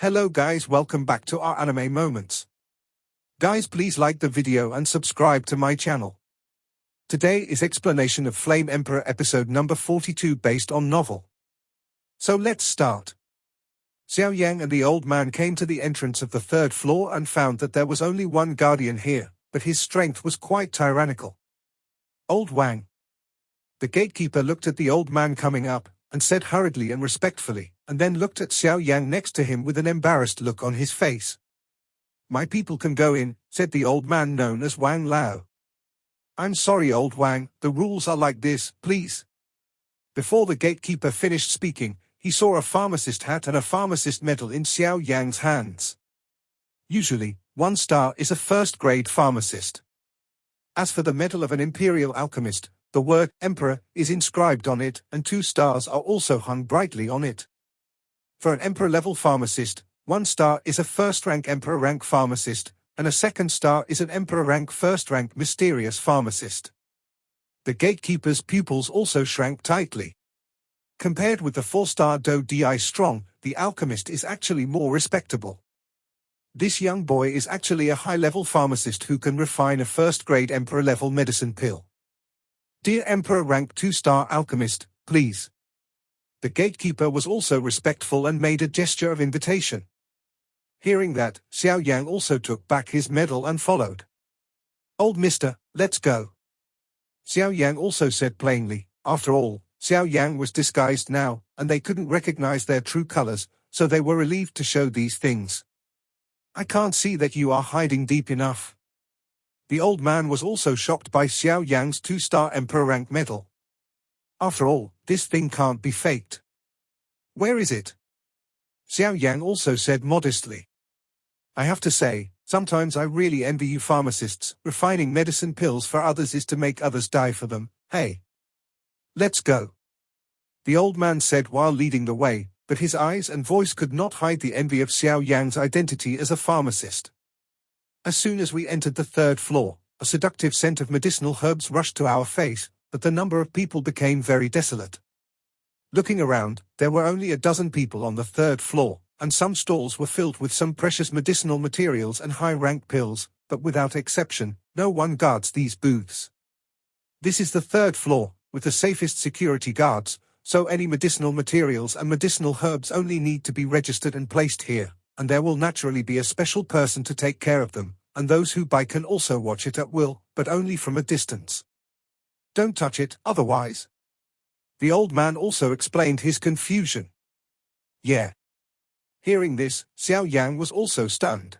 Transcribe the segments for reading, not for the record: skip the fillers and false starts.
Hello guys, welcome back to our anime moments. Guys, please like the video and subscribe to my channel. Today is explanation of Flame Emperor episode number 42 based on novel. So let's start. Xiao Yan and the old man came to the entrance of the third floor and found that there was only one guardian here, but his strength was quite tyrannical. Old Wang. The gatekeeper looked at the old man coming up, and said hurriedly and respectfully, and then looked at Xiao Yan next to him with an embarrassed look on his face. "My people can go in," said the old man known as Wang Lao. "I'm sorry, old Wang, the rules are like this, please." Before the gatekeeper finished speaking, he saw a pharmacist hat and a pharmacist medal in Xiao Yan's hands. Usually, 1 star is a first-grade pharmacist. As for the medal of an imperial alchemist, the word Emperor is inscribed on it, and 2 stars are also hung brightly on it. For an Emperor-level pharmacist, 1 star is a first-rank Emperor-rank pharmacist, and a 2nd star is an Emperor-rank first-rank mysterious pharmacist. The gatekeeper's pupils also shrank tightly. Compared with the 4-star Do Di Strong, the alchemist is actually more respectable. This young boy is actually a high-level pharmacist who can refine a first-grade Emperor-level medicine pill. "Dear Emperor rank 2-star alchemist, please." The gatekeeper was also respectful and made a gesture of invitation. Hearing that, Xiao Yang also took back his medal and followed. "Old mister, let's go." Xiao Yang also said plainly. After all, Xiao Yang was disguised now, and they couldn't recognize their true colors, so they were relieved to show these things. "I can't see that you are hiding deep enough." The old man was also shocked by Xiao Yang's 2-star Emperor rank medal. "After all, this thing can't be faked. Where is it?" Xiao Yang also said modestly. "I have to say, sometimes I really envy you pharmacists. Refining medicine pills for others is to make others die for them. Hey. Let's go." The old man said while leading the way, but his eyes and voice could not hide the envy of Xiao Yang's identity as a pharmacist. As soon as we entered the 3rd floor, a seductive scent of medicinal herbs rushed to our face, but the number of people became very desolate. Looking around, there were only a dozen people on the 3rd floor, and some stalls were filled with some precious medicinal materials and high-rank pills, but without exception, no one guards these booths. This is the 3rd floor, with the safest security guards, so any medicinal materials and medicinal herbs only need to be registered and placed here, and there will naturally be a special person to take care of them, and those who buy can also watch it at will, but only from a distance. Don't touch it, otherwise. The old man also explained his confusion. Yeah. Hearing this, Xiao Yang was also stunned.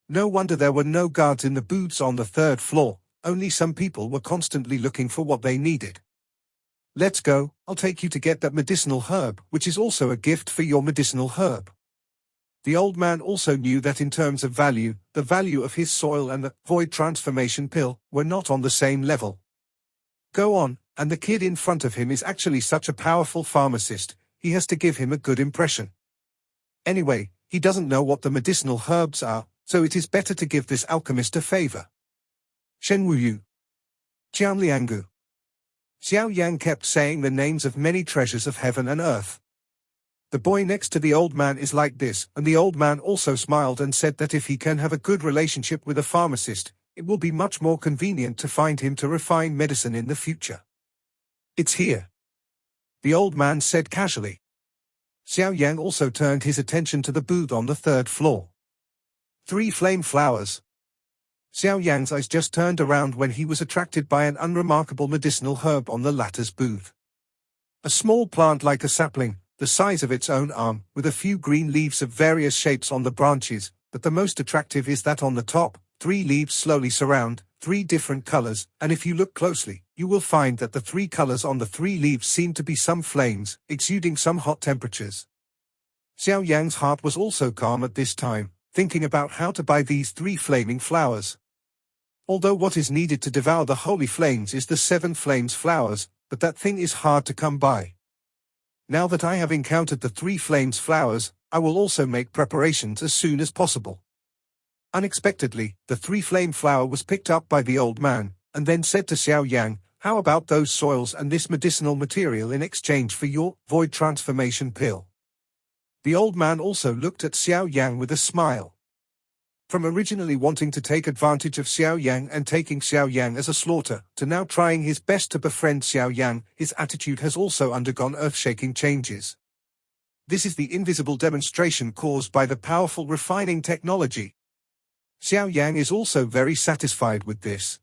No wonder there were no guards in the booths on the 3rd floor, only some people were constantly looking for what they needed. "Let's go, I'll take you to get that medicinal herb, which is also a gift for your medicinal herb." The old man also knew that in terms of value, the value of his soil and the void transformation pill were not on the same level. "Go on, and the kid in front of him is actually such a powerful pharmacist, he has to give him a good impression. Anyway, he doesn't know what the medicinal herbs are, so it is better to give this alchemist a favor." Shen Wuyu. Jianliangu. Xiao Yang kept saying the names of many treasures of heaven and earth. The boy next to the old man is like this, and the old man also smiled and said that if he can have a good relationship with a pharmacist, it will be much more convenient to find him to refine medicine in the future. "It's here," the old man said casually. Xiao Yang also turned his attention to the booth on the 3rd floor. 3 flame flowers. Xiao Yang's eyes just turned around when he was attracted by an unremarkable medicinal herb on the latter's booth. A small plant like a sapling, the size of its own arm, with a few green leaves of various shapes on the branches, but the most attractive is that on the top. 3 leaves slowly surround, 3 different colors, and if you look closely, you will find that the 3 colors on the 3 leaves seem to be some flames, exuding some hot temperatures. Xiao Yang's heart was also calm at this time, thinking about how to buy these 3 flaming flowers. Although what is needed to devour the holy flames is the 7 flames flowers, but that thing is hard to come by. Now that I have encountered the 3 flames flowers, I will also make preparations as soon as possible. Unexpectedly, the 3 flame flower was picked up by the old man, and then said to Xiao Yang, "How about those soils and this medicinal material in exchange for your void transformation pill?" The old man also looked at Xiao Yan with a smile. From originally wanting to take advantage of Xiao Yan and taking Xiao Yan as a slaughter, to now trying his best to befriend Xiao Yan, his attitude has also undergone earth-shaking changes. This is the invisible demonstration caused by the powerful refining technology. Xiao Yan is also very satisfied with this.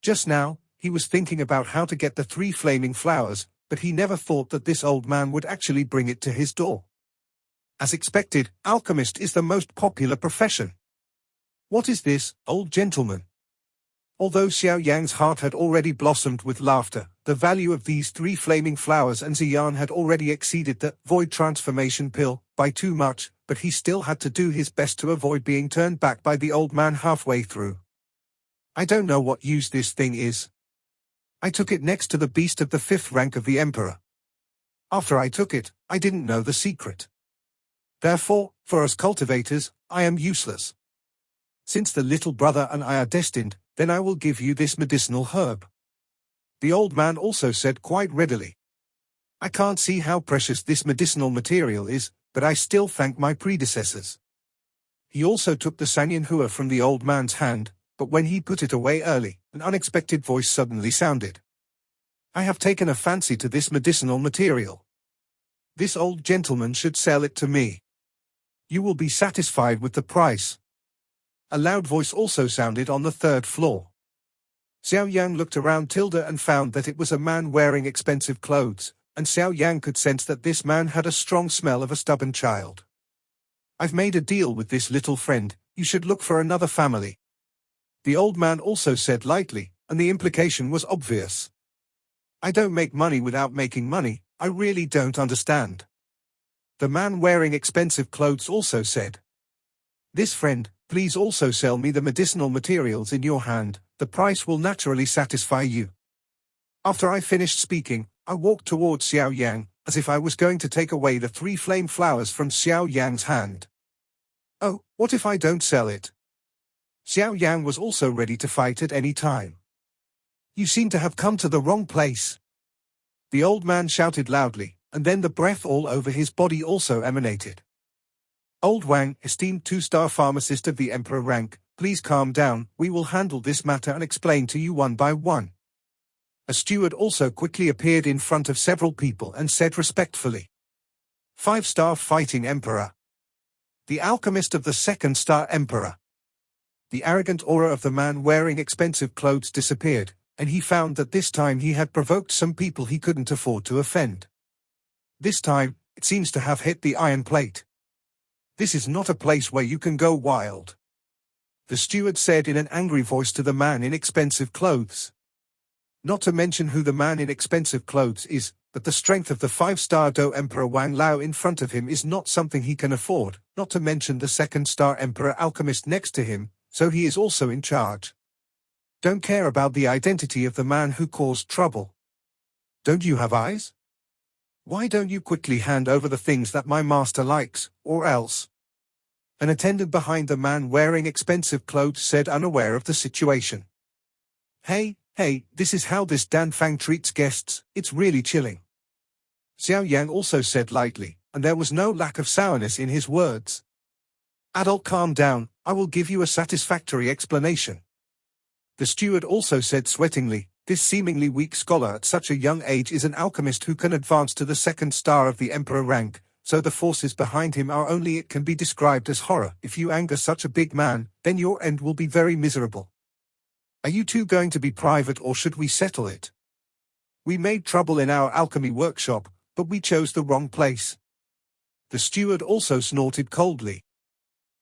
Just now, he was thinking about how to get the 3 flaming flowers, but he never thought that this old man would actually bring it to his door. As expected, alchemist is the most popular profession. What is this, old gentleman? Although Xiao Yan's heart had already blossomed with laughter, the value of these 3 flaming flowers and Xian had already exceeded the void transformation pill by too much, but he still had to do his best to avoid being turned back by the old man halfway through. I don't know what use this thing is. I took it next to the beast of the 5th rank of the Emperor. After I took it, I didn't know the secret. Therefore, for us cultivators, I am useless. Since the little brother and I are destined, then I will give you this medicinal herb. The old man also said quite readily. I can't see how precious this medicinal material is, but I still thank my predecessors. He also took the Sanyan Hua from the old man's hand, but when he put it away early, an unexpected voice suddenly sounded. I have taken a fancy to this medicinal material. This old gentleman should sell it to me. You will be satisfied with the price. A loud voice also sounded on the 3rd floor. Xiao Yan looked around Tilda and found that it was a man wearing expensive clothes, and Xiao Yan could sense that this man had a strong smell of a stubborn child. I've made a deal with this little friend, you should look for another family. The old man also said lightly, and the implication was obvious. I don't make money without making money, I really don't understand. The man wearing expensive clothes also said. This friend, please also sell me the medicinal materials in your hand, the price will naturally satisfy you. After I finished speaking, I walked towards Xiao Yang, as if I was going to take away the 3 flame flowers from Xiao Yang's hand. Oh, what if I don't sell it? Xiao Yang was also ready to fight at any time. You seem to have come to the wrong place. The old man shouted loudly, and then the breath all over his body also emanated. Old Wang, esteemed 2-star pharmacist of the Emperor rank, please calm down, we will handle this matter and explain to you one by one. A steward also quickly appeared in front of several people and said respectfully. 5-star fighting Emperor. The alchemist of the 2nd-star Emperor. The arrogant aura of the man wearing expensive clothes disappeared, and he found that this time he had provoked some people he couldn't afford to offend. This time, it seems to have hit the iron plate. This is not a place where you can go wild. The steward said in an angry voice to the man in expensive clothes. Not to mention who the man in expensive clothes is, but the strength of the 5-star Do Emperor Wang Lao in front of him is not something he can afford, not to mention the 2nd-star Emperor Alchemist next to him, so he is also in charge. Don't care about the identity of the man who caused trouble. Don't you have eyes? Why don't you quickly hand over the things that my master likes, or else? An attendant behind the man wearing expensive clothes said, unaware of the situation. Hey, this is how this Dan Fang treats guests, it's really chilling. Xiao Yang also said lightly, and there was no lack of sourness in his words. Adult, calm down, I will give you a satisfactory explanation. The steward also said sweatingly, this seemingly weak scholar at such a young age is an alchemist who can advance to the 2nd star of the Emperor rank, so the forces behind him are only it can be described as horror. If you anger such a big man, then your end will be very miserable. Are you two going to be private or should we settle it? We made trouble in our alchemy workshop, but we chose the wrong place. The steward also snorted coldly.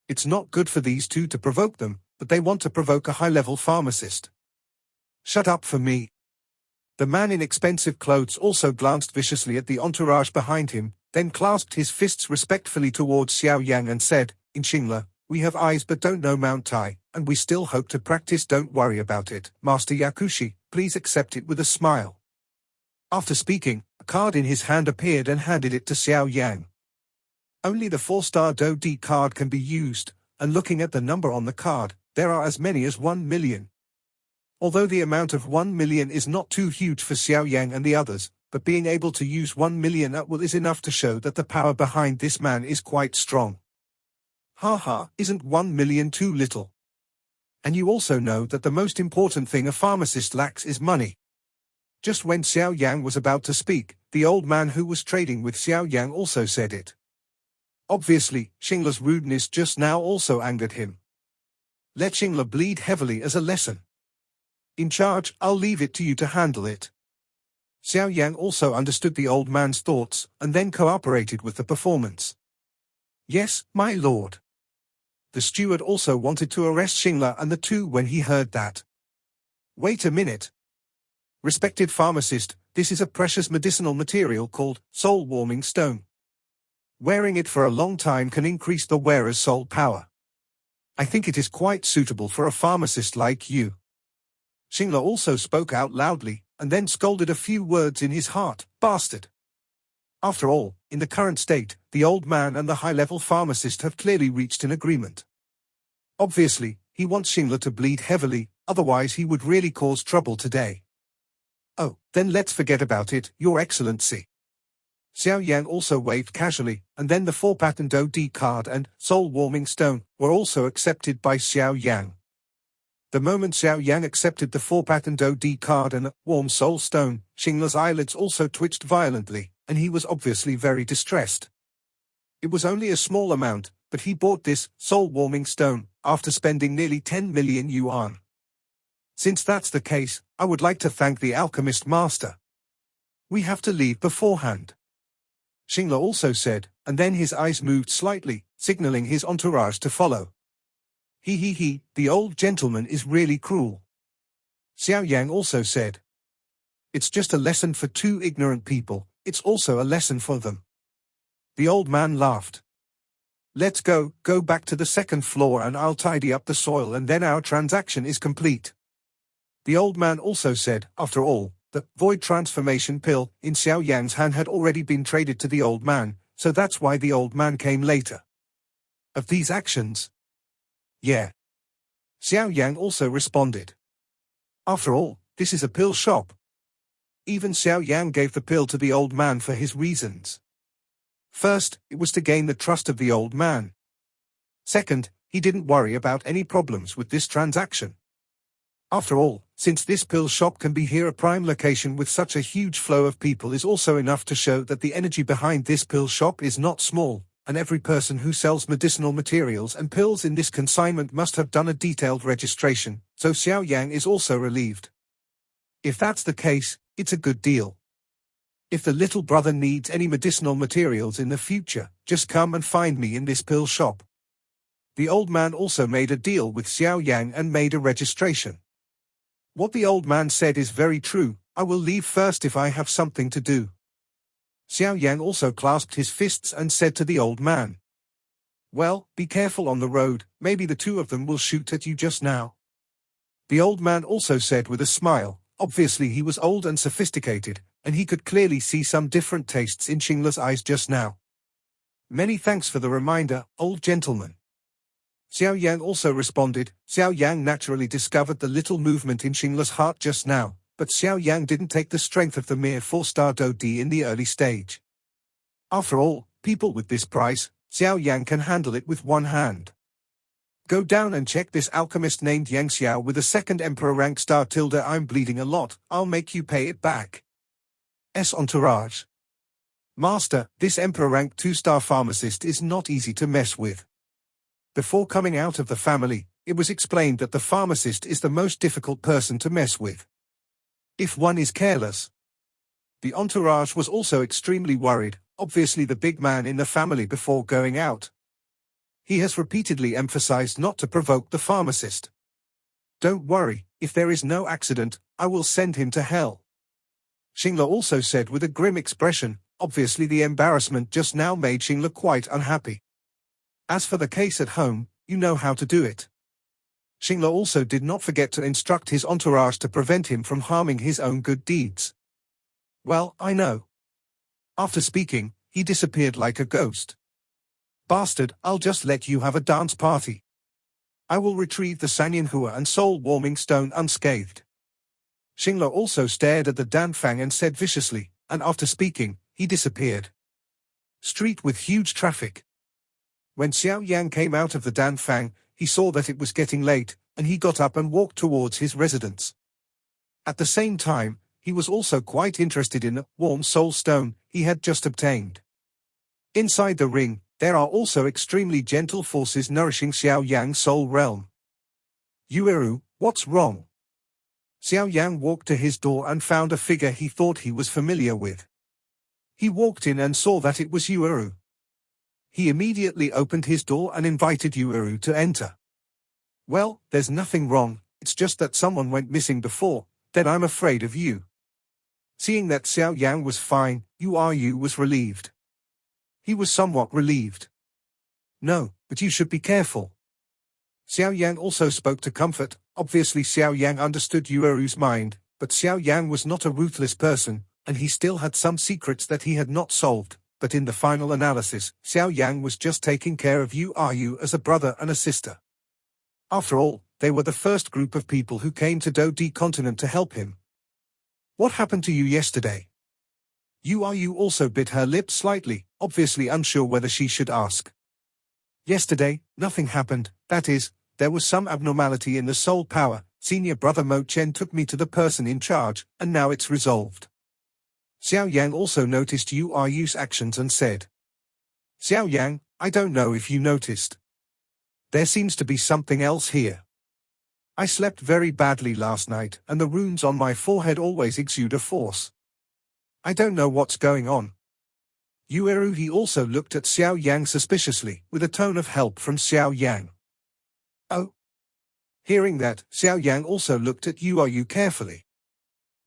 It's not good for these two to provoke them, but they want to provoke a high-level pharmacist. Shut up for me. The man in expensive clothes also glanced viciously at the entourage behind him, then clasped his fists respectfully towards Xiao Yang and said, in Xingla, we have eyes but don't know Mount Tai, and we still hope to practice, don't worry about it. Master Yakushi, please accept it with a smile. After speaking, a card in his hand appeared and handed it to Xiao Yang. Only the 4-star Do D card can be used, and looking at the number on the card, there are as many as 1 million. Although the amount of 1 million is not too huge for Xiao Yang and the others, but being able to use 1 million at will is enough to show that the power behind this man is quite strong. Haha, isn't 1 million too little? And you also know that the most important thing a pharmacist lacks is money. Just when Xiao Yang was about to speak, the old man who was trading with Xiao Yang also said it. Obviously, Xingle's rudeness just now also angered him. Let Xingle bleed heavily as a lesson. In charge, I'll leave it to you to handle it. Xiao Yang also understood the old man's thoughts, and then cooperated with the performance. Yes, my lord. The steward also wanted to arrest Xingle and the two when he heard that. Wait a minute. Respected pharmacist, this is a precious medicinal material called soul-warming stone. Wearing it for a long time can increase the wearer's soul power. I think it is quite suitable for a pharmacist like you. Xingle also spoke out loudly, and then scolded a few words in his heart, bastard. After all, in the current state, the old man and the high-level pharmacist have clearly reached an agreement. Obviously, he wants Xingle to bleed heavily, otherwise he would really cause trouble today. Oh, then let's forget about it, Your Excellency. Xiao Yang also waved casually, and then the 4-patterned OD card and soul-warming stone were also accepted by Xiao Yang. The moment Xiao Yang accepted the 4-patterned OD card and a warm soul stone, Xingle's eyelids also twitched violently, and he was obviously very distressed. It was only a small amount, but he bought this soul-warming stone after spending nearly 10 million yuan. Since that's the case, I would like to thank the alchemist master. We have to leave beforehand. Xingle also said, and then his eyes moved slightly, signaling his entourage to follow. He, the old gentleman is really cruel. Xiao Yang also said. It's just a lesson for two ignorant people, it's also a lesson for them. The old man laughed. Let's go back to the second floor and I'll tidy up the soil and then our transaction is complete. The old man also said, after all, the void transformation pill in Xiao Yang's hand had already been traded to the old man, so that's why the old man came later. Of these actions? Yeah. Xiao Yang also responded. After all, this is a pill shop. Even Xiao Yang gave the pill to the old man for his reasons. First, it was to gain the trust of the old man. Second, he didn't worry about any problems with this transaction. After all, since this pill shop can be here a prime location with such a huge flow of people is also enough to show that the energy behind this pill shop is not small, and every person who sells medicinal materials and pills in this consignment must have done a detailed registration, so Xiao Yang is also relieved. If that's the case, it's a good deal. If the little brother needs any medicinal materials in the future, just come and find me in this pill shop. The old man also made a deal with Xiao Yang and made a registration. What the old man said is very true, I will leave first if I have something to do. Xiao Yang also clasped his fists and said to the old man. Well, be careful on the road, maybe the two of them will shoot at you just now. The old man also said with a smile, obviously he was old and sophisticated, and he could clearly see some different tastes in Xingle's eyes just now. Many thanks for the reminder, old gentleman. Xiao Yang also responded. Xiao Yang naturally discovered the little movement in Xingle's heart just now, but Xiao Yang didn't take the strength of the mere 4-star Dodi in the early stage. After all, people with this price, Xiao Yang can handle it with one hand. Go down and check this alchemist named Yang Xiao with a 2nd Emperor rank star tilde. I'm bleeding a lot, I'll make you pay it back. S. Entourage. Master, this Emperor rank 2-star pharmacist is not easy to mess with. Before coming out of the family, it was explained that the pharmacist is the most difficult person to mess with. If one is careless. The entourage was also extremely worried, obviously the big man in the family before going out. He has repeatedly emphasized not to provoke the pharmacist. Don't worry, if there is no accident, I will send him to hell. Xingle also said with a grim expression, obviously the embarrassment just now made Xingle quite unhappy. As for the case at home, you know how to do it. Xingle also did not forget to instruct his entourage to prevent him from harming his own good deeds. Well, I know. After speaking, he disappeared like a ghost. Bastard, I'll just let you have a dance party. I will retrieve the Sanyanhua and soul-warming stone unscathed. Xingle also stared at the Danfang and said viciously, and after speaking, he disappeared. Street with huge traffic. When Xiao Yan came out of the Danfang, he saw that it was getting late, and he got up and walked towards his residence. At the same time, he was also quite interested in a warm soul stone he had just obtained. Inside the ring, there are also extremely gentle forces nourishing Xiao Yang's soul realm. Yueru, what's wrong? Xiao Yang walked to his door and found a figure he thought he was familiar with. He walked in and saw that it was Yueru. He immediately opened his door and invited Yueru to enter. Well, there's nothing wrong, it's just that someone went missing before, then I'm afraid of you. Seeing that Xiao Yang was fine, Yueru was relieved. He was somewhat relieved. No, but you should be careful. Xiao Yang also spoke to Comfort. Obviously Xiao Yang understood Yueru's mind, but Xiao Yang was not a ruthless person, and he still had some secrets that he had not solved, but in the final analysis, Xiao Yang was just taking care of Yueru as a brother and a sister. After all, they were the first group of people who came to Do D continent to help him. What happened to you yesterday? Yueru also bit her lip slightly, obviously unsure whether she should ask. Yesterday, nothing happened, that is, there was some abnormality in the soul power. Senior brother Mo Chen took me to the person in charge, and now it's resolved. Xiao Yang also noticed Yueru's actions and said, Xiao Yang, I don't know if you noticed. There seems to be something else here. I slept very badly last night, and the runes on my forehead always exude a force. I don't know what's going on. Yueru also looked at Xiao Yang suspiciously, with a tone of help from Xiao Yang. Oh. Hearing that, Xiao Yang also looked at Yueru carefully.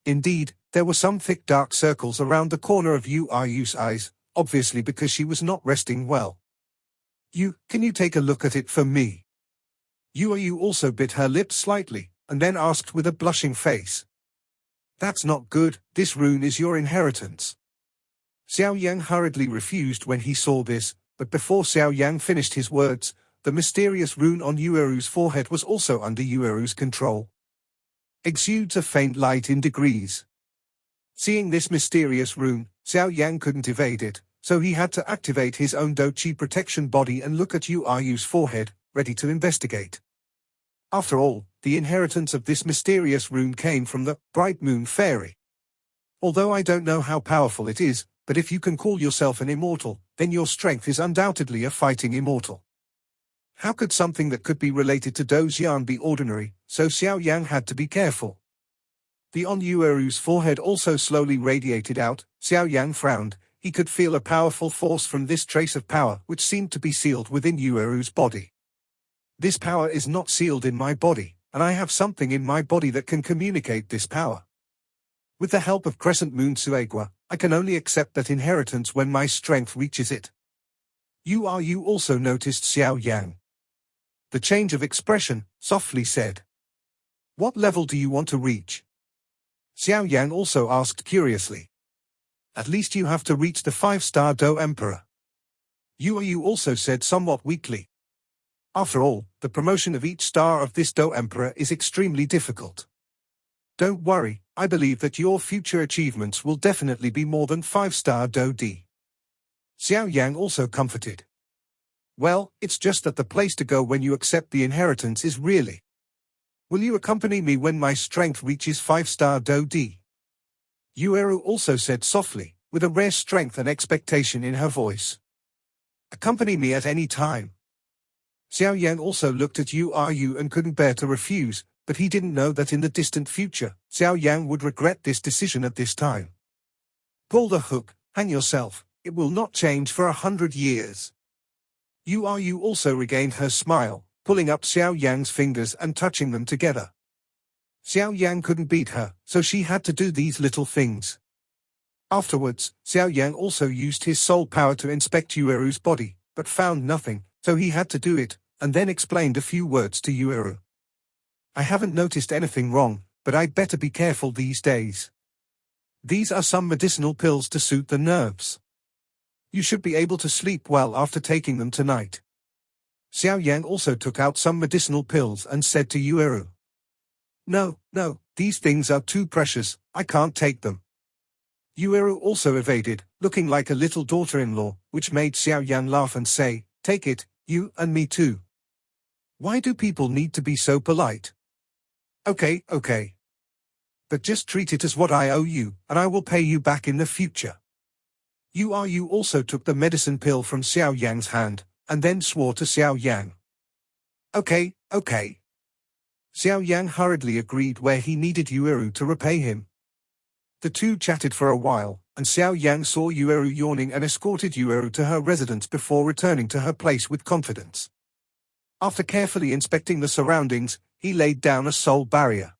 Indeed, there were some thick dark circles around the corner of Yueru's eyes, obviously because she was not resting well. Can you take a look at it for me? Yueru also bit her lips slightly, and then asked with a blushing face. That's not good, this rune is your inheritance. Xiao Yang hurriedly refused when he saw this, but before Xiao Yang finished his words, the mysterious rune on Yueru's forehead was also under Yueru's control. Exudes a faint light in degrees. Seeing this mysterious rune, Xiao Yang couldn't evade it, so he had to activate his own Do-Chi protection body and look at Yueru's forehead, ready to investigate. After all, the inheritance of this mysterious rune came from the Bright Moon Fairy. Although I don't know how powerful it is, but if you can call yourself an immortal, then your strength is undoubtedly a fighting immortal. How could something that could be related to Do Xian be ordinary, so Xiao Yang had to be careful. The on Yueru's forehead also slowly radiated out. Xiao Yang frowned. He could feel a powerful force from this trace of power which seemed to be sealed within Yueru's body. This power is not sealed in my body, and I have something in my body that can communicate this power. With the help of Crescent Moon Suegua, I can only accept that inheritance when my strength reaches it. Yueru also noticed Xiao Yang. The change of expression, softly said. What level do you want to reach? Xiao Yang also asked curiously. At least you have to reach the 5-star Do Emperor. Yueru also said somewhat weakly. After all, the promotion of each star of this Do Emperor is extremely difficult. Don't worry, I believe that your future achievements will definitely be more than 5-star Do D. Xiao Yang also comforted. Well, it's just that the place to go when you accept the inheritance is really. Will you accompany me when my strength reaches 5-star Do D? Yueru also said softly, with a rare strength and expectation in her voice. Accompany me at any time. Xiao Yang also looked at Yueru and couldn't bear to refuse, but he didn't know that in the distant future, Xiao Yang would regret this decision at this time. Pull the hook, hang yourself, it will not change for 100 years. Yueru also regained her smile, pulling up Xiao Yang's fingers and touching them together. Xiao Yang couldn't beat her, so she had to do these little things. Afterwards, Xiao Yang also used his soul power to inspect Yueru's body, but found nothing, so he had to do it, and then explained a few words to Yueru. I haven't noticed anything wrong, but I'd better be careful these days. These are some medicinal pills to soothe the nerves. You should be able to sleep well after taking them tonight. Xiao Yang also took out some medicinal pills and said to Yueru. No, these things are too precious, I can't take them. Yueru also evaded, looking like a little daughter-in-law, which made Xiao Yan laugh and say, "Take it, you and me too. Why do people need to be so polite? Okay, okay. But just treat it as what I owe you, and I will pay you back in the future." You also took the medicine pill from Xiao Yang's hand, and then swore to Xiao Yang. Okay, okay. Xiao Yang hurriedly agreed where he needed Yueru to repay him. The two chatted for a while, and Xiao Yang saw Yueru yawning and escorted Yueru to her residence before returning to her place with confidence. After carefully inspecting the surroundings, he laid down a soul barrier.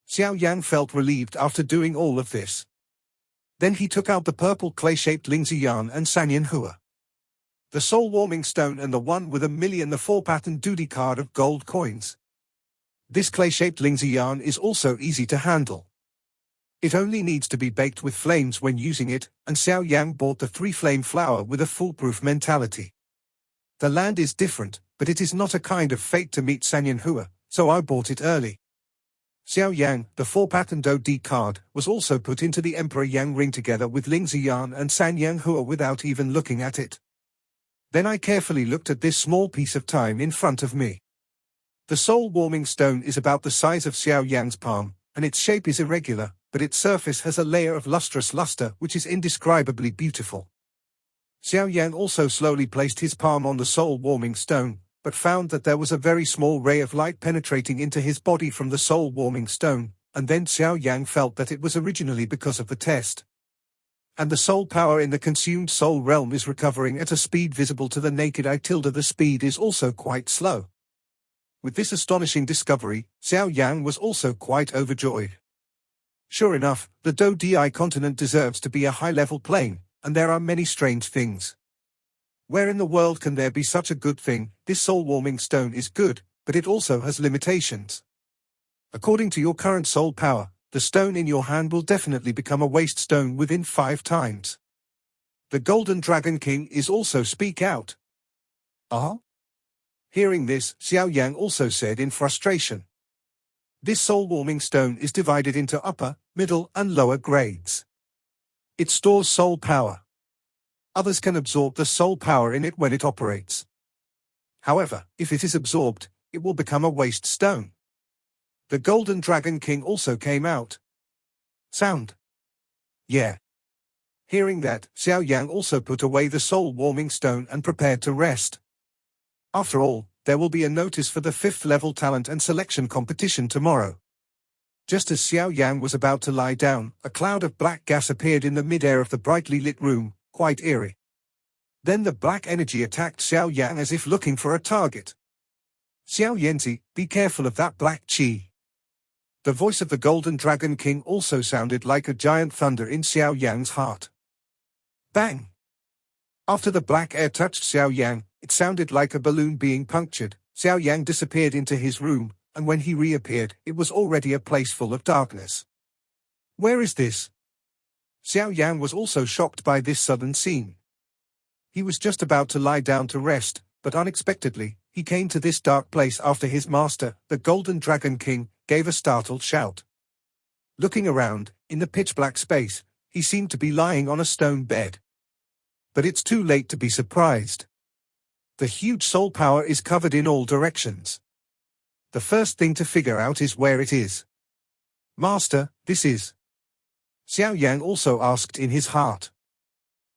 Xiao Yang felt relieved after doing all of this. Then he took out the purple clay-shaped Lingzi and Sanyan Hua. The soul-warming stone and the one with the 4-pattern duty card of gold coins. This clay-shaped Lingzi is also easy to handle. It only needs to be baked with flames when using it, and Xiao Yang bought the 3-flame flower with a foolproof mentality. The land is different, but it is not a kind of fate to meet Sanyan Hua, so I bought it early. Xiao Yang, the 4-pattern Do-D card, was also put into the Emperor Yang ring together with Lingzi and Sanyan Hua without even looking at it. Then I carefully looked at this small piece of time in front of me. The soul-warming stone is about the size of Xiao Yang's palm, and its shape is irregular, but its surface has a layer of lustrous luster which is indescribably beautiful. Xiao Yang also slowly placed his palm on the soul-warming stone, but found that there was a very small ray of light penetrating into his body from the soul-warming stone, and then Xiao Yang felt that it was originally because of the test. And the soul power in the consumed soul realm is recovering at a speed visible to the naked eye. The speed is also quite slow. With this astonishing discovery, Xiao Yang was also quite overjoyed. Sure enough, the Do-Di continent deserves to be a high-level plane, and there are many strange things. Where in the world can there be such a good thing? This soul-warming stone is good, but it also has limitations. According to your current soul power, the stone in your hand will definitely become a waste stone within 5 times. The Golden Dragon King is also speak out. Hearing this, Xiao Yang also said in frustration. This soul-warming stone is divided into upper, middle, and lower grades. It stores soul power. Others can absorb the soul power in it when it operates. However, if it is absorbed, it will become a waste stone. The Golden Dragon King also came out. Sound. Yeah. Hearing that, Xiao Yang also put away the soul-warming stone and prepared to rest. After all, there will be a notice for the 5th level talent and selection competition tomorrow. Just as Xiao Yang was about to lie down, a cloud of black gas appeared in the mid-air of the brightly lit room, quite eerie. Then the black energy attacked Xiao Yang as if looking for a target. Xiao Yanzi, be careful of that black chi. The voice of the Golden Dragon King also sounded like a giant thunder in Xiao Yang's heart. Bang! After the black air touched Xiao Yang, it sounded like a balloon being punctured. Xiao Yang disappeared into his room, and when he reappeared, it was already a place full of darkness. Where is this? Xiao Yang was also shocked by this sudden scene. He was just about to lie down to rest, but unexpectedly, he came to this dark place after his master, the Golden Dragon King, gave a startled shout. Looking around, in the pitch-black space, he seemed to be lying on a stone bed. But it's too late to be surprised. The huge soul power is covered in all directions. The first thing to figure out is where it is. Master, this is... Xiao Yang also asked in his heart.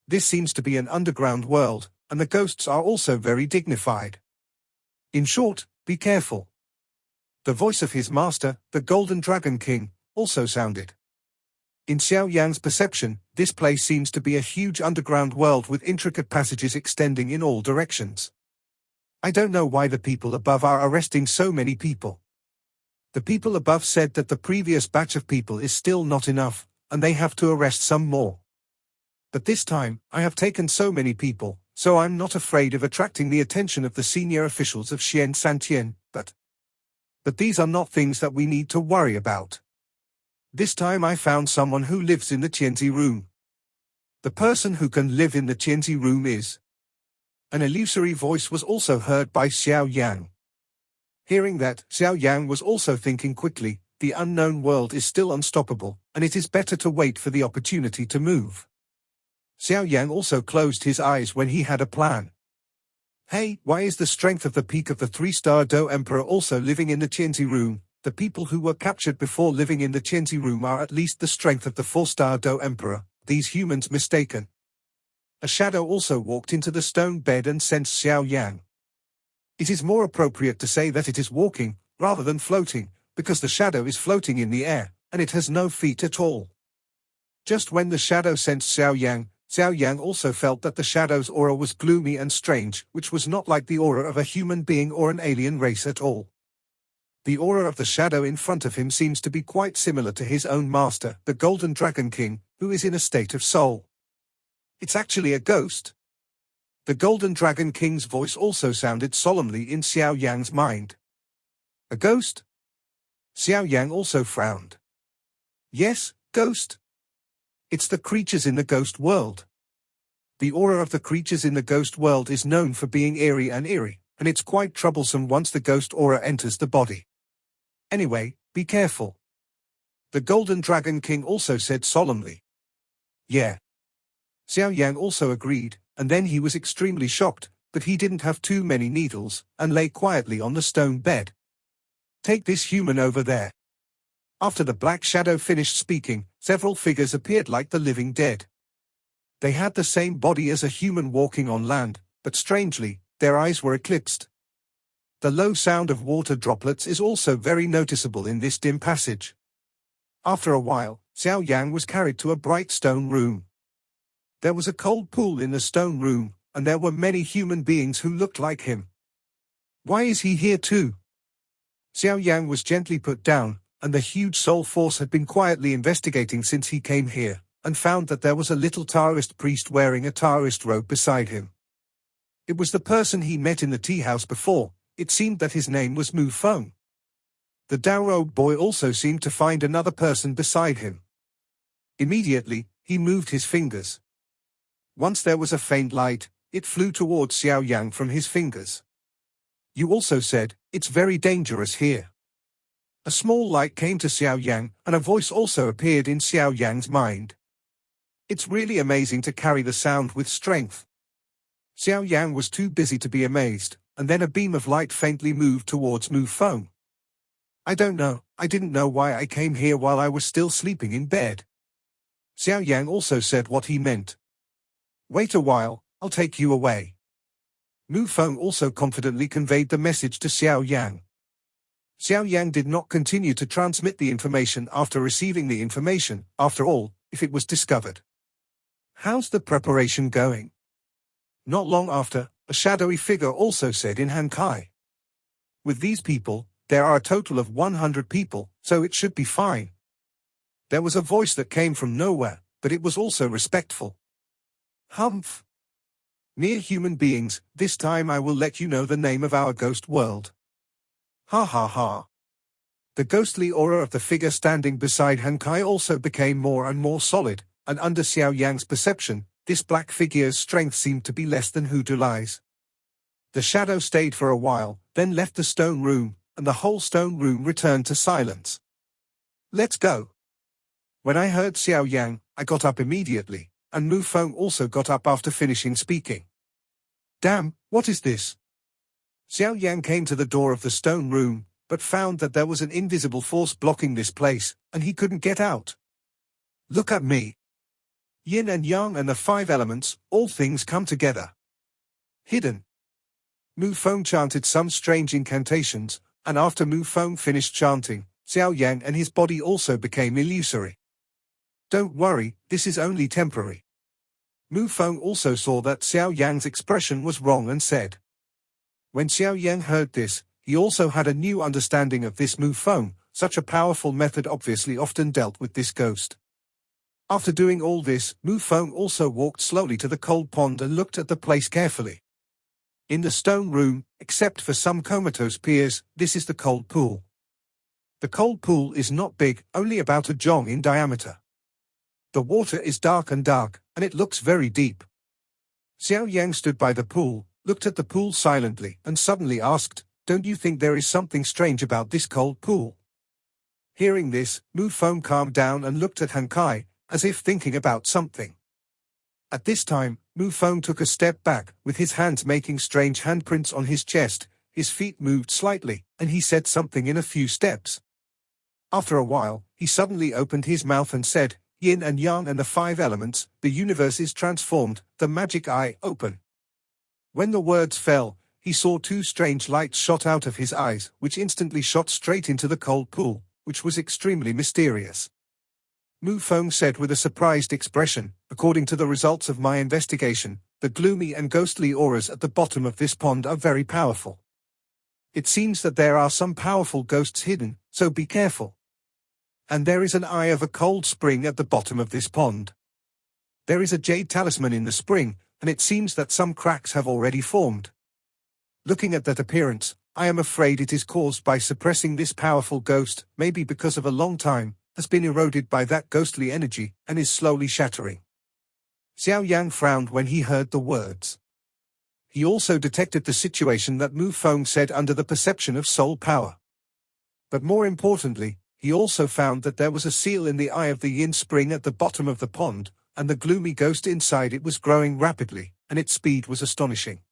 This seems to be an underground world, and the ghosts are also very dignified. In short, be careful. The voice of his master, the Golden Dragon King, also sounded. In Xiao Yang's perception, this place seems to be a huge underground world with intricate passages extending in all directions. I don't know why the people above are arresting so many people. The people above said that the previous batch of people is still not enough, and they have to arrest some more. But this time, I have taken so many people, so I'm not afraid of attracting the attention of the senior officials of Xian Santian, but these are not things that we need to worry about. This time I found someone who lives in the Qianzi room. The person who can live in the Qianzi room is... An illusory voice was also heard by Xiao Yang. Hearing that, Xiao Yang was also thinking quickly, the unknown world is still unstoppable, and it is better to wait for the opportunity to move. Xiao Yan also closed his eyes when he had a plan. Hey, why is the strength of the peak of the 3-star Do Emperor also living in the Qianzi room? The people who were captured before living in the Qianzi room are at least the strength of the 4-star Do Emperor. These humans mistaken. A shadow also walked into the stone bed and sensed Xiao Yan. It is more appropriate to say that it is walking, rather than floating, because the shadow is floating in the air, and it has no feet at all. Just when the shadow sensed Xiao Yan also felt that the shadow's aura was gloomy and strange, which was not like the aura of a human being or an alien race at all. The aura of the shadow in front of him seems to be quite similar to his own master, the Golden Dragon King, who is in a state of soul. It's actually a ghost. The Golden Dragon King's voice also sounded solemnly in Xiao Yan's mind. A ghost? Xiao Yan also frowned. Yes, ghost. It's the creatures in the ghost world. The aura of the creatures in the ghost world is known for being eerie, and it's quite troublesome once the ghost aura enters the body. Anyway, be careful. The Golden Dragon King also said solemnly. Yeah. Xiao Yan also agreed, and then he was extremely shocked, but he didn't have too many needles, and lay quietly on the stone bed. Take this human over there. After the black shadow finished speaking, several figures appeared like the living dead. They had the same body as a human walking on land, but strangely, their eyes were eclipsed. The low sound of water droplets is also very noticeable in this dim passage. After a while, Xiao Yan was carried to a bright stone room. There was a cold pool in the stone room, and there were many human beings who looked like him. Why is he here too? Xiao Yan was gently put down, and the huge soul force had been quietly investigating since he came here, and found that there was a little Taoist priest wearing a Taoist robe beside him. It was the person he met in the tea house before. It seemed that his name was Mu Feng. The Dao boy also seemed to find another person beside him. Immediately, he moved his fingers. Once there was a faint light, it flew towards Xiao Yan from his fingers. You also said, it's very dangerous here. A small light came to Xiao Yan, and a voice also appeared in Xiao Yan's mind. It's really amazing to carry the sound with strength. Xiao Yan was too busy to be amazed, and then a beam of light faintly moved towards Mu Feng. I don't know, I didn't know why I came here while I was still sleeping in bed. Xiao Yan also said what he meant. Wait a while, I'll take you away. Mu Feng also confidently conveyed the message to Xiao Yan. Xiao Yan did not continue to transmit the information after receiving the information, after all, if it was discovered. How's the preparation going? Not long after, a shadowy figure also said in Hankai. With these people, there are a total of 100 people, so it should be fine. There was a voice that came from nowhere, but it was also respectful. Humph. Mere human beings, this time I will let you know the name of our ghost world. Ha ha ha. The ghostly aura of the figure standing beside Hankai also became more and more solid, and under Xiao Yan's perception, this black figure's strength seemed to be less than Hudulai's. The shadow stayed for a while, then left the stone room, and the whole stone room returned to silence. Let's go. When I heard Xiao Yan, I got up immediately, and Mu Feng also got up after finishing speaking. Damn, what is this? Xiao Yan came to the door of the stone room, but found that there was an invisible force blocking this place, and he couldn't get out. Look at me. Yin and Yang and the 5 elements, all things come together. Hidden. Mu Feng chanted some strange incantations, and after Mu Feng finished chanting, Xiao Yan and his body also became illusory. Don't worry, this is only temporary. Mu Feng also saw that Xiao Yan's expression was wrong and said. When Xiao Yan heard this, he also had a new understanding of this Mu Feng. Such a powerful method obviously often dealt with this ghost. After doing all this, Mu Feng also walked slowly to the cold pond and looked at the place carefully. In the stone room, except for some comatose piers, this is the cold pool. The cold pool is not big, only about a jong in diameter. The water is dark, and it looks very deep. Xiao Yang stood by the pool, looked at the pool silently, and suddenly asked, "Don't you think there is something strange about this cold pool?" Hearing this, Mu Feng calmed down and looked at Han Kai, as if thinking about something. At this time, Mu Feng took a step back, with his hands making strange handprints on his chest. His feet moved slightly, and he said something in a few steps. After a while, he suddenly opened his mouth and said, "Yin and Yang and the 5 elements, the universe is transformed, the magic eye open." When the words fell, he saw 2 strange lights shot out of his eyes, which instantly shot straight into the cold pool, which was extremely mysterious. Mu Feng said with a surprised expression, "According to the results of my investigation, the gloomy and ghostly auras at the bottom of this pond are very powerful. It seems that there are some powerful ghosts hidden, so be careful. And there is an eye of a cold spring at the bottom of this pond. There is a jade talisman in the spring, and it seems that some cracks have already formed. Looking at that appearance, I am afraid it is caused by suppressing this powerful ghost, maybe because of a long time, has been eroded by that ghostly energy, and is slowly shattering." Xiao Yan frowned when he heard the words. He also detected the situation that Mu Feng said under the perception of soul power. But more importantly, he also found that there was a seal in the eye of the yin spring at the bottom of the pond, and the gloomy ghost inside it was growing rapidly, and its speed was astonishing.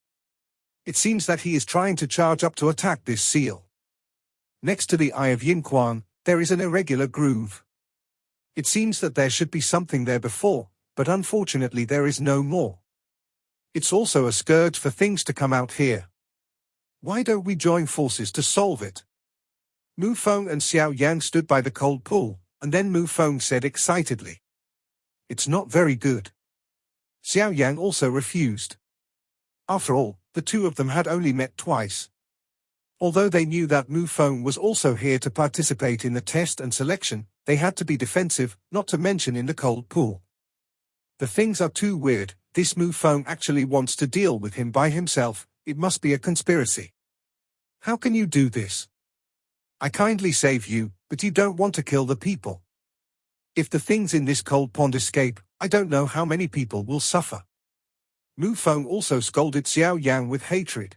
It seems that he is trying to charge up to attack this seal. Next to the eye of Yin Quan, there is an irregular groove. It seems that there should be something there before, but unfortunately there is no more. It's also a scourge for things to come out here. Why don't we join forces to solve it? Mu Feng and Xiao Yan stood by the cold pool, and then Mu Feng said excitedly, "It's not very good." Xiao Yan also refused. After all, the 2 of them had only met twice. Although they knew that Mu Feng was also here to participate in the test and selection, they had to be defensive, not to mention in the cold pool. The things are too weird. This Mu Feng actually wants to deal with him by himself. It must be a conspiracy. How can you do this? I kindly save you, but you don't want to kill the people. If the things in this cold pond escape, I don't know how many people will suffer. Mu Feng also scolded Xiao Yan with hatred.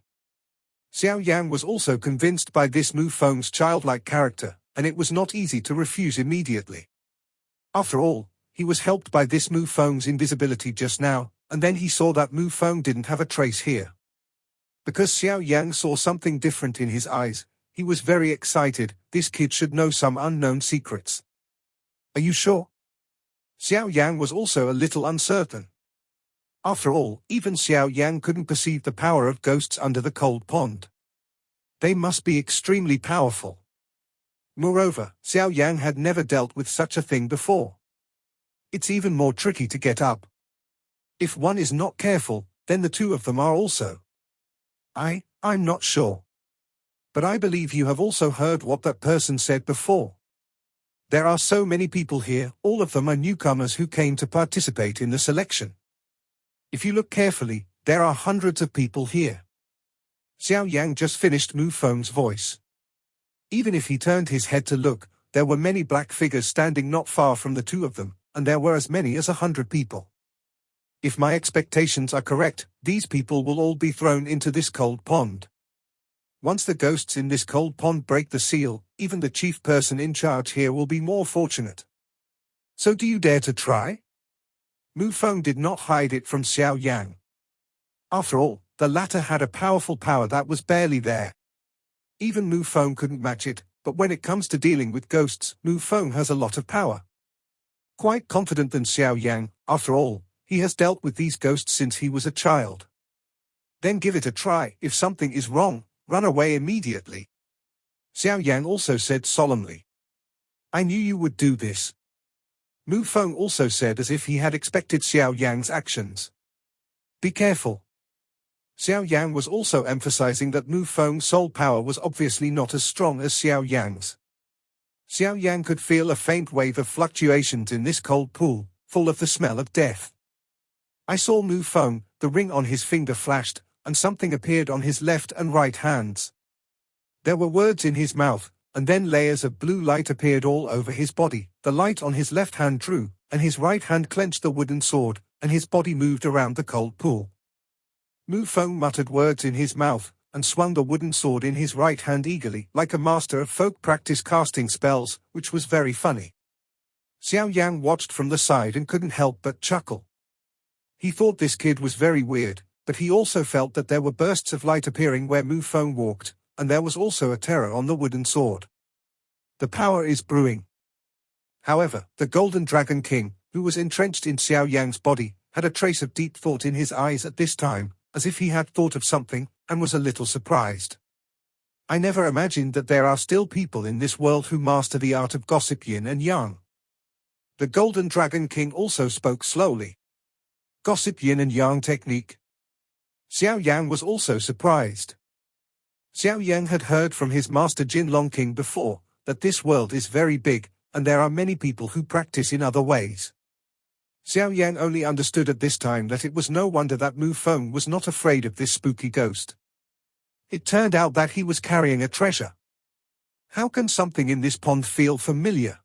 Xiao Yan was also convinced by this Mu Feng's childlike character, and it was not easy to refuse immediately. After all, he was helped by this Mu Feng's invisibility just now, and then he saw that Mu Feng didn't have a trace here. Because Xiao Yan saw something different in his eyes, he was very excited. This kid should know some unknown secrets. Are you sure? Xiao Yan was also a little uncertain. After all, even Xiao Yan couldn't perceive the power of ghosts under the cold pond. They must be extremely powerful. Moreover, Xiao Yan had never dealt with such a thing before. It's even more tricky to get up. If one is not careful, then the 2 of them are also. I'm not sure. But I believe you have also heard what that person said before. There are so many people here, all of them are newcomers who came to participate in the selection. If you look carefully, there are hundreds of people here. Xiao Yang just finished Mu Feng's voice. Even if he turned his head to look, there were many black figures standing not far from the 2 of them, and there were as many as 100 people. If my expectations are correct, these people will all be thrown into this cold pond. Once the ghosts in this cold pond break the seal, even the chief person in charge here will be more fortunate. So do you dare to try? Mu Feng did not hide it from Xiao Yang. After all, the latter had a powerful power that was barely there. Even Mu Feng couldn't match it, but when it comes to dealing with ghosts, Mu Feng has a lot of power. Quite confident than Xiao Yang, after all, he has dealt with these ghosts since he was a child. Then give it a try. If something is wrong, run away immediately. Xiao Yang also said solemnly. I knew you would do this. Mu Feng also said as if he had expected Xiao Yang's actions. Be careful. Xiao Yang was also emphasizing that Mu Feng's soul power was obviously not as strong as Xiao Yang's. Xiao Yang could feel a faint wave of fluctuations in this cold pool, full of the smell of death. I saw Mu Feng, the ring on his finger flashed, and something appeared on his left and right hands. There were words in his mouth, and then layers of blue light appeared all over his body. The light on his left hand drew, and his right hand clenched the wooden sword, and his body moved around the cold pool. Mu Feng muttered words in his mouth, and swung the wooden sword in his right hand eagerly, like a master of folk practice casting spells, which was very funny. Xiao Yan watched from the side and couldn't help but chuckle. He thought this kid was very weird, but he also felt that there were bursts of light appearing where Mu Feng walked, and there was also a terror on the wooden sword. The power is brewing. However, the Golden Dragon King, who was entrenched in Xiao Yan's body, had a trace of deep thought in his eyes at this time, as if he had thought of something, and was a little surprised. I never imagined that there are still people in this world who master the art of gossip yin and yang. The Golden Dragon King also spoke slowly. Gossip yin and yang technique. Xiao Yan was also surprised. Xiao Yan had heard from his master Jin Long King before, that this world is very big, and there are many people who practice in other ways. Xiao Yan only understood at this time that it was no wonder that Mu Feng was not afraid of this spooky ghost. It turned out that he was carrying a treasure. How can something in this pond feel familiar?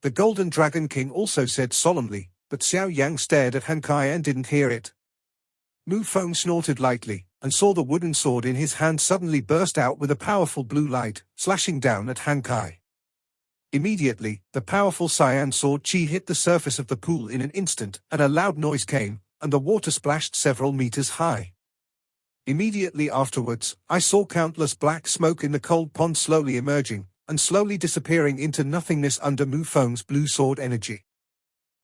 The Golden Dragon King also said solemnly, but Xiao Yan stared at Hankai and didn't hear it. Mu Feng snorted lightly, and saw the wooden sword in his hand suddenly burst out with a powerful blue light, slashing down at Hankai. Immediately, the powerful cyan sword chi hit the surface of the pool in an instant, and a loud noise came, and the water splashed several meters high. Immediately afterwards, I saw countless black smoke in the cold pond slowly emerging, and slowly disappearing into nothingness under Mu Feng's blue sword energy.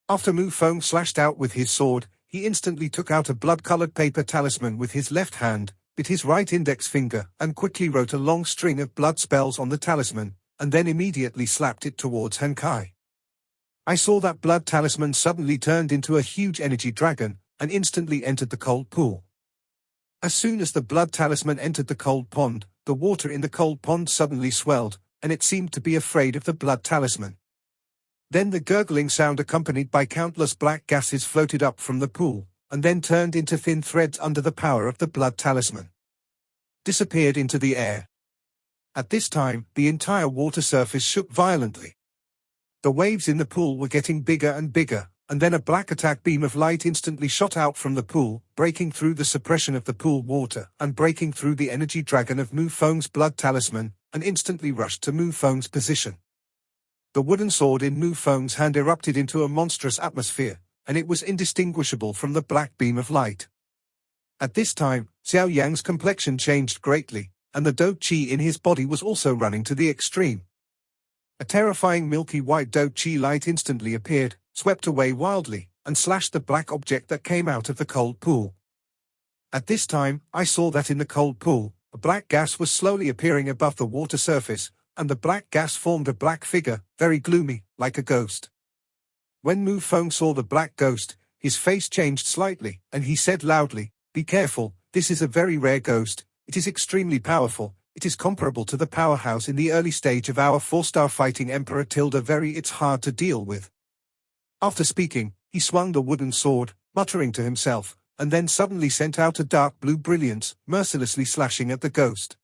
After Mu Feng slashed out with his sword, he instantly took out a blood-colored paper talisman with his left hand, bit his right index finger, and quickly wrote a long string of blood spells on the talisman, and then immediately slapped it towards Hankai. I saw that blood talisman suddenly turned into a huge energy dragon, and instantly entered the cold pool. As soon as the blood talisman entered the cold pond, the water in the cold pond suddenly swelled, and it seemed to be afraid of the blood talisman. Then the gurgling sound accompanied by countless black gases floated up from the pool, and then turned into thin threads under the power of the blood talisman. Disappeared into the air. At this time, the entire water surface shook violently. The waves in the pool were getting bigger and bigger, and then a black attack beam of light instantly shot out from the pool, breaking through the suppression of the pool water, and breaking through the energy dragon of Mu Feng's blood talisman, and instantly rushed to Mu Feng's position. The wooden sword in Mu Feng's hand erupted into a monstrous atmosphere, and it was indistinguishable from the black beam of light. At this time, Xiao Yan's complexion changed greatly, and the dough chi in his body was also running to the extreme. A terrifying milky white dough chi light instantly appeared, swept away wildly, and slashed the black object that came out of the cold pool. At this time, I saw that in the cold pool, a black gas was slowly appearing above the water surface, and the black gas formed a black figure, very gloomy, like a ghost. When Mu Feng saw the black ghost, his face changed slightly, and he said loudly, "Be careful, this is a very rare ghost. It is extremely powerful. It is comparable to the powerhouse in the early stage of our 4-star fighting Emperor very it's hard to deal with." After speaking, he swung the wooden sword, muttering to himself, and then suddenly sent out a dark blue brilliance, mercilessly slashing at the ghost.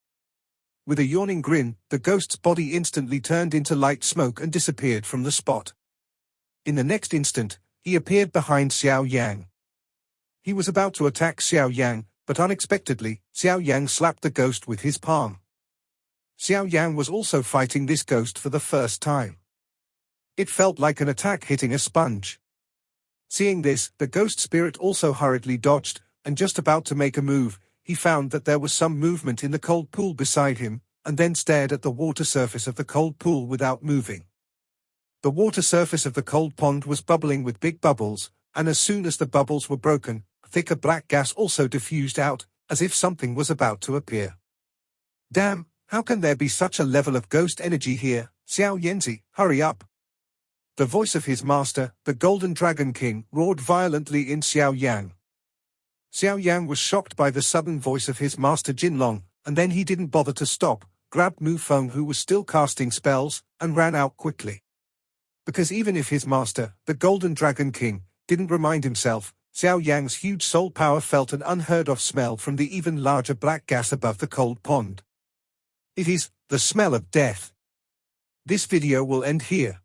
With a yawning grin, the ghost's body instantly turned into light smoke and disappeared from the spot. In the next instant, he appeared behind Xiao Yang. He was about to attack Xiao Yang, but unexpectedly, Xiao Yang slapped the ghost with his palm. Xiao Yang was also fighting this ghost for the first time. It felt like an attack hitting a sponge. Seeing this, the ghost spirit also hurriedly dodged, and just about to make a move, he found that there was some movement in the cold pool beside him, and then stared at the water surface of the cold pool without moving. The water surface of the cold pond was bubbling with big bubbles, and as soon as the bubbles were broken, thicker black gas also diffused out, as if something was about to appear. "Damn, how can there be such a level of ghost energy here, Xiao Yanzi, hurry up!" The voice of his master, the Golden Dragon King, roared violently in Xiao Yang. Xiao Yang was shocked by the sudden voice of his master Jinlong, and then he didn't bother to stop, grabbed Mu Feng who was still casting spells, and ran out quickly. Because even if his master, the Golden Dragon King, didn't remind himself, Xiao Yang's huge soul power felt an unheard-of smell from the even larger black gas above the cold pond. It is the smell of death. This video will end here.